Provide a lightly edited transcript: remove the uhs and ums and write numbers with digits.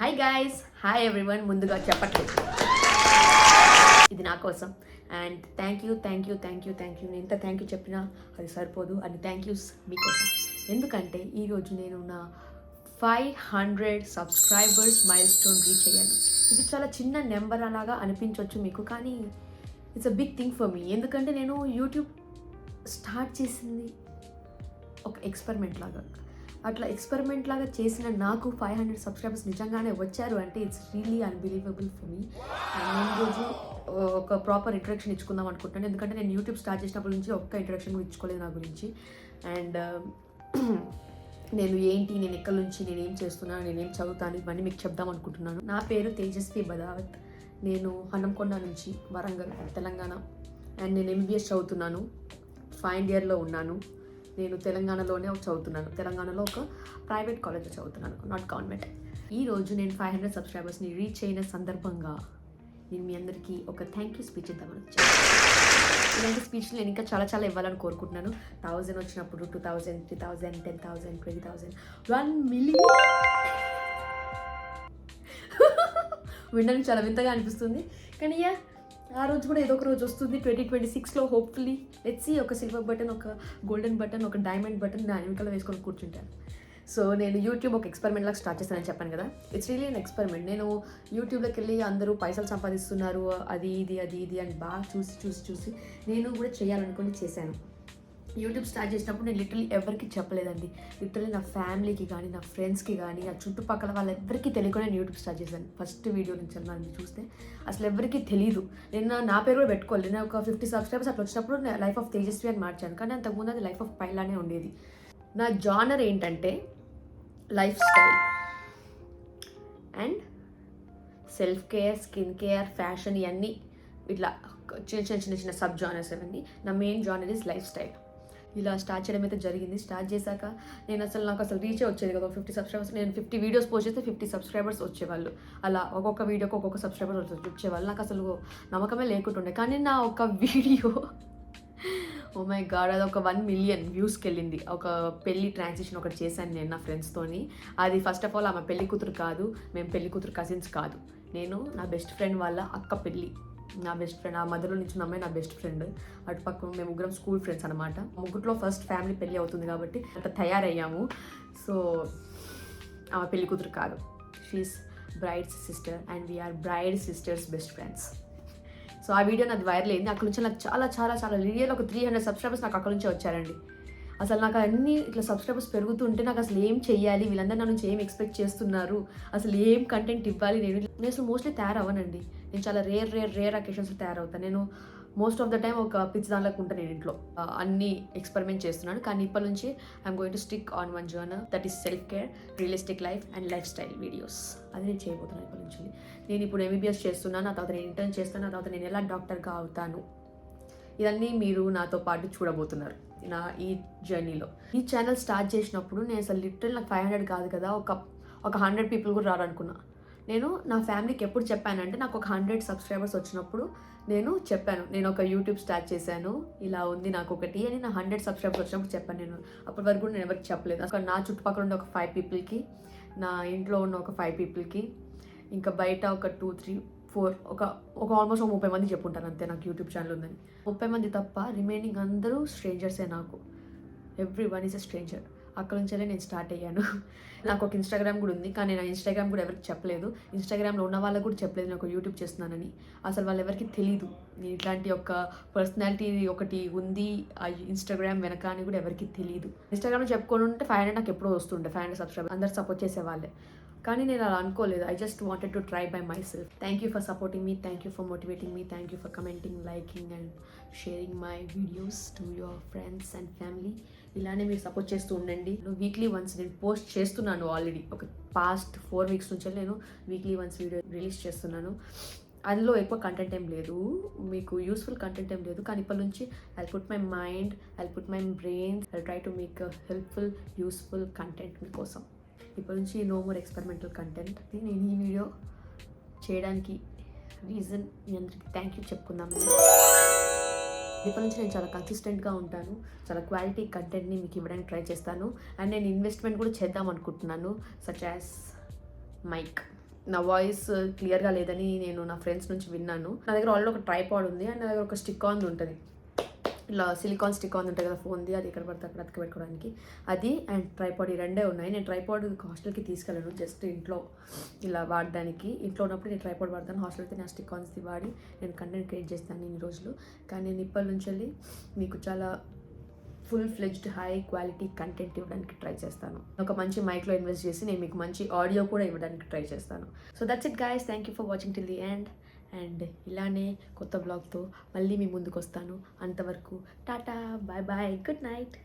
Hi guys, hi everyone. ముందుగా చెప్పట్లేదు, ఇది నా కోసం. And thank you. నేను ఎంత థ్యాంక్ యూ చెప్పినా అది సరిపోదు. అని థ్యాంక్ యూస్ మీకోసం. ఎందుకంటే ఈరోజు నేను నా 500 సబ్స్క్రైబర్స్ మైల్ స్టోన్ రీచ్ అయ్యాను. ఇది చాలా చిన్న నెంబర్ అలాగా అనిపించవచ్చు మీకు, కానీ it's a big thing for me. ఎందుకంటే నేను యూట్యూబ్ స్టార్ట్ చేసింది ఒక ఎక్స్పెరిమెంట్ లాగా. అట్లా ఎక్స్పెరిమెంట్ లాగా చేసిన నాకు 500 సబ్స్క్రైబర్స్ నిజంగానే వచ్చారు అంటే it's really unbelievable for me. And నేను ఈరోజు ఒక ప్రాపర్ ఇంట్రడక్షన్ ఇచ్చుకుందాం అనుకుంటున్నాను. ఎందుకంటే నేను యూట్యూబ్ స్టార్ట్ చేసినప్పటి నుంచి ఒక్క ఇంట్రడక్షన్ కూడా ఇచ్చుకోలేదు నా గురించి. అండ్ నేను ఎక్కడి నుంచి, నేనేం చేస్తున్నాను, నేనేం చదువుతాను, ఇవన్నీ మీకు చెప్దాం అనుకుంటున్నాను. నా పేరు తేజస్వి బదావత్. నేను హన్మకొండ నుంచి, వరంగల్, తెలంగాణ. అండ్ నేను ఎంబీబీఎస్ చదువుతున్నాను. ఫైనల్ ఇయర్లో ఉన్నాను. నేను తెలంగాణలోనే చదువుతున్నాను. తెలంగాణలో ఒక ప్రైవేట్ కాలేజ్లో చదువుతున్నాను, నాట్ గవర్నమెంట్. ఈరోజు నేను 500 సబ్స్క్రైబర్స్ని రీచ్ అయిన సందర్భంగా నేను మీ అందరికీ ఒక థ్యాంక్ యూ స్పీచ్ ఇద్దామని వచ్చాను. ఇలాంటి స్పీచ్లు నేను ఇంకా చాలా ఇవ్వాలని కోరుకుంటున్నాను. 1000 వచ్చినప్పుడు 2000, 3000, 10,000, 20,000, 1 million వినడానికి చాలా వింతగా అనిపిస్తుంది. కానీ ఆ రోజు కూడా ఏదో ఒక రోజు వస్తుంది. 2026లో హోప్ఫుల్లీ లెట్స్ సీ. ఒక సిల్వర్ బటన్, ఒక గోల్డెన్ బటన్, ఒక డైమండ్ బటన్ నా వెనకాల వేసుకొని కూర్చుంటాను. సో నేను యూట్యూబ్ ఒక ఎక్స్పెరిమెంట్ లాగా స్టార్ట్ చేస్తానని చెప్పాను కదా. It's really an experiment. నేను యూట్యూబ్లోకి వెళ్ళి అందరూ పైసలు సంపాదిస్తున్నారు, అది ఇది అని బాగా చూసి నేను కూడా చేయాలనుకుని చేశాను. యూట్యూబ్ స్టార్ట్ చేసినప్పుడు నేను లిటరలీ ఎవరికి చెప్పలేదండి. లిటరలీ నా ఫ్యామిలీకి కానీ, నా ఫ్రెండ్స్కి కానీ, నా చుట్టుపక్కల వాళ్ళెవ్వరికీ తెలియకుండా నేను యూట్యూబ్ స్టార్ట్ చేశాను. ఫస్ట్ వీడియో నుంచి నన్ను చూస్తే అసలు ఎవరికి తెలియదు. నేను నా పేరు కూడా పెట్టుకోలేదు. నేను ఒక 50 సబ్స్క్రైబర్స్ అట్లా వచ్చినప్పుడు లైఫ్ ఆఫ్ తేజస్వి అని మార్చాను. కానీ అంతకుముందు అది లైఫ్ ఆఫ్ పైలానే ఉండేది. నా జానర్ ఏంటంటే life style and self care, skin care, fashion, ఇవన్నీ ఇట్లా చిన్న సబ్ జానర్స్ అవన్నీ. నా main genre is life style. ఇలా స్టార్ట్ చేయడం అయితే జరిగింది. స్టార్ట్ చేశాక నాకు అసలు రీచే వచ్చేది కదా. 50 సబ్స్క్రైబర్స్, నేను 50 వీడియోస్ పోస్ట్ చేస్తే 50 సబ్స్క్రైబర్స్ వచ్చేవాళ్ళు. అలా ఒక్కొక్క వీడియోకి ఒక్కొక్క సబ్స్క్రైబర్స్ వచ్చేవాళ్ళు. నాకు అసలు నమ్మకమే లేకుంటుండే. కానీ నా ఒక వీడియో ఓ మై గాడ్, అది ఒక 1 million వ్యూస్కి వెళ్ళింది. ఒక పెళ్లి ట్రాన్సిషన్ ఒకటి చేశాను నేను నా ఫ్రెండ్స్తోని. అది ఫస్ట్ ఆఫ్ ఆల్ ఆమె పెళ్లి కూతురు కాదు, మేము పెళ్లి కూతురు కజిన్స్ కాదు. నేను నా బెస్ట్ ఫ్రెండ్ వాళ్ళ అక్క పెళ్ళి. నా బెస్ట్ ఫ్రెండ్, ఆ మధ్యలో నుంచి అమ్మాయి నా బెస్ట్ ఫ్రెండ్. అటుపక్క మేము ముగ్గురం స్కూల్ ఫ్రెండ్స్ అనమాట. ముగ్గురులో ఫస్ట్ ఫ్యామిలీ పెళ్ళి అవుతుంది కాబట్టి అంత తయారయ్యాము. సో ఆమె పెళ్లి కూతురు కాదు, she is bride's sister and we are bride sister's best friends. So ఆ వీడియో నాది వైరల్ అయింది. అక్కడ నుంచి నాకు చాలా రియల్ ఒక 300 సబ్స్క్రైబర్స్ నాకు అక్కడ నుంచే వచ్చారండి. అసలు నాకు అన్ని ఇట్లా సబ్స్క్రైబర్స్ పెరుగుతుంటే నాకు అసలు ఏం చెయ్యాలి, వీళ్ళందరూ నా నుంచి ఏం ఎక్స్పెక్ట్ చేస్తున్నారు, అసలు ఏం కంటెంట్ ఇవ్వాలి. నేను అసలు మోస్ట్లీ తయారవ్వనండి. నేను చాలా రేర్ అకేషన్స్లో తయారవుతాను. నేను మోస్ట్ ఆఫ్ ద టైం ఒక పిచ్చి దానిలోకి ఉంటాను. నేను ఇంట్లో అన్ని ఎక్స్పెరిమెంట్ చేస్తున్నాను. కానీ ఇప్పటి నుంచి I'm going to stick on one journal, that is self care, realistic life and life style videos. అది నేను చేయబోతున్నాను ఇప్పటి నుంచి. నేను ఇప్పుడు ఎంబీబీఎస్ చేస్తున్నాను, ఆ తర్వాత నేను ఇంటర్న్ చేస్తాను, ఆ తర్వాత నేను ఎలా డాక్టర్గా అవుతాను, ఇవన్నీ మీరు నాతో పాటు చూడబోతున్నారు నా ఈ జర్నీలో. ఈ ఛానల్ స్టార్ట్ చేసినప్పుడు నేను అసలు లిటరల్ నాకు 500 కాదు కదా, ఒక 100 పీపుల్ కూడా రారనుకున్నా. నేను నా ఫ్యామిలీకి ఎప్పుడు చెప్పానంటే నాకు ఒక 100 సబ్స్క్రైబర్స్ వచ్చినప్పుడు నేను చెప్పాను, నేను ఒక యూట్యూబ్ స్టార్ట్ చేశాను, ఇలా ఉంది నాకు ఒకటి అని. నా 100 సబ్స్క్రైబర్స్ వచ్చినప్పుడు చెప్పాను. నేను అప్పటి వరకు కూడా నేను ఎవరికి చెప్పలేదు. అక్కడ నా చుట్టుపక్కల ఉండే ఒక 5 పీపుల్కి, నా ఇంట్లో ఉన్న ఒక 5 పీపుల్కి, ఇంకా బయట ఒక 2, 3, 4 ఒక ఆల్మోస్ట్ 30 మంది చెప్పుంటాను అంతే నాకు యూట్యూబ్ ఛానల్ ఉందని. 30 మంది తప్ప రిమైనింగ్ అందరూ స్ట్రేంజర్సే నాకు. Every one is a stranger. అక్కడ నుంచే నేను స్టార్ట్ అయ్యాను. నాకు ఒక ఇన్స్టాగ్రామ్ కూడా ఉంది, కానీ నేను ఇన్స్టాగ్రామ్ కూడా ఎవరికి చెప్పలేదు. ఇన్స్టాగ్రామ్లో ఉన్న వాళ్ళకు కూడా చెప్పలేదు నేను ఒక యూట్యూబ్ చేస్తున్నానని. అసలు వాళ్ళు ఎవరికి తెలీదు నేను ఇట్లాంటి ఒక పర్సనాలిటీ ఒకటి ఉంది ఆ ఇన్స్టాగ్రామ్ వెనక అని కూడా ఎవరికి తెలియదు. ఇన్స్టాగ్రామ్లో చెప్పుకొని ఉంటే 500 నాకు ఎప్పుడో వస్తుండే, 500 సబ్స్క్రైబర్ అందరు సపోర్ట్ చేసేవాళ్ళే. కానీ నేను అలా అనుకోలేదు. I just wanted to try by my self. Thank you for supporting me, thank you for motivating me, thank you for commenting, liking and sharing my videos to your friends and family. ఇలానే మీరు support చేస్తూ ఉండండి. Weekly once నేను post చేస్తున్నాను. Already ఒక past 4 weeks నుంచి నేను weekly once video release చేస్తున్నాను. అందులో ఎక్కువ కంటెంట్ ఏం లేదు, మీకు యూస్ఫుల్ కంటెంట్ ఏం లేదు. కానీ ఇప్పటి నుంచి I put my mind, I put my brain, I try to make helpful useful content మీకోసం. ఇప్పటి నుంచి నో మోర్ ఎక్స్పెరిమెంటల్ కంటెంట్. నేను ఈ వీడియో చేయడానికి రీజన్ మీ అందరికీ థ్యాంక్ యూ చెప్పుకుందాము. ఇప్పటి నుంచి నేను చాలా కన్సిస్టెంట్గా ఉంటాను, చాలా క్వాలిటీ కంటెంట్ని మీకు ఇవ్వడానికి ట్రై చేస్తాను. అండ్ నేను ఇన్వెస్ట్మెంట్ కూడా చేద్దాం అనుకుంటున్నాను, సచ్ యాజ్ మైక్. నా వాయిస్ క్లియర్గా లేదని నేను నా ఫ్రెండ్స్ నుంచి విన్నాను. నా దగ్గర ఆల్రెడీ ఒక ట్రైపాడ్ ఉంది అండ్ నా దగ్గర ఒక స్టిక్ ఆన్ ఉంటుంది, ఇలా సిలికాన్ స్టిక్ ఆన్ ఉంటుంది కదా ఫోన్ది, అది ఎక్కడ పడితే అక్కడ అతికి పెట్టుకోవడానికి. అది అండ్ ట్రైపాడ్ ఈ రెండే ఉన్నాయి. నేను ట్రైపాడ్ హాస్టల్కి తీసుకెళ్ళను, జస్ట్ ఇంట్లో ఇలా వాడడానికి. ఇంట్లో ఉన్నప్పుడు నేను ట్రైపాడ్ వాడతాను, హాస్టల్ అయితే నా స్టిక్ ఆన్స్ది వాడి నేను కంటెంట్ క్రియేట్ చేస్తాను ఇన్ని రోజులు. కానీ నేను ఇప్పటి నుంచి వెళ్ళి మీకు చాలా full fledged high quality content ఇవ్వడానికి ట్రై చేస్తాను. ఒక మంచి మైక్లో ఇన్వెస్ట్ చేసి నేను మీకు మంచి ఆడియో కూడా ఇవ్వడానికి ట్రై చేస్తాను. So that's it guys, thank you for watching till the end. And ఇలానే కొత్త బ్లాగ్తో మళ్ళీ మీ ముందుకు వస్తాను. అంతవరకు tata, bye bye, good night.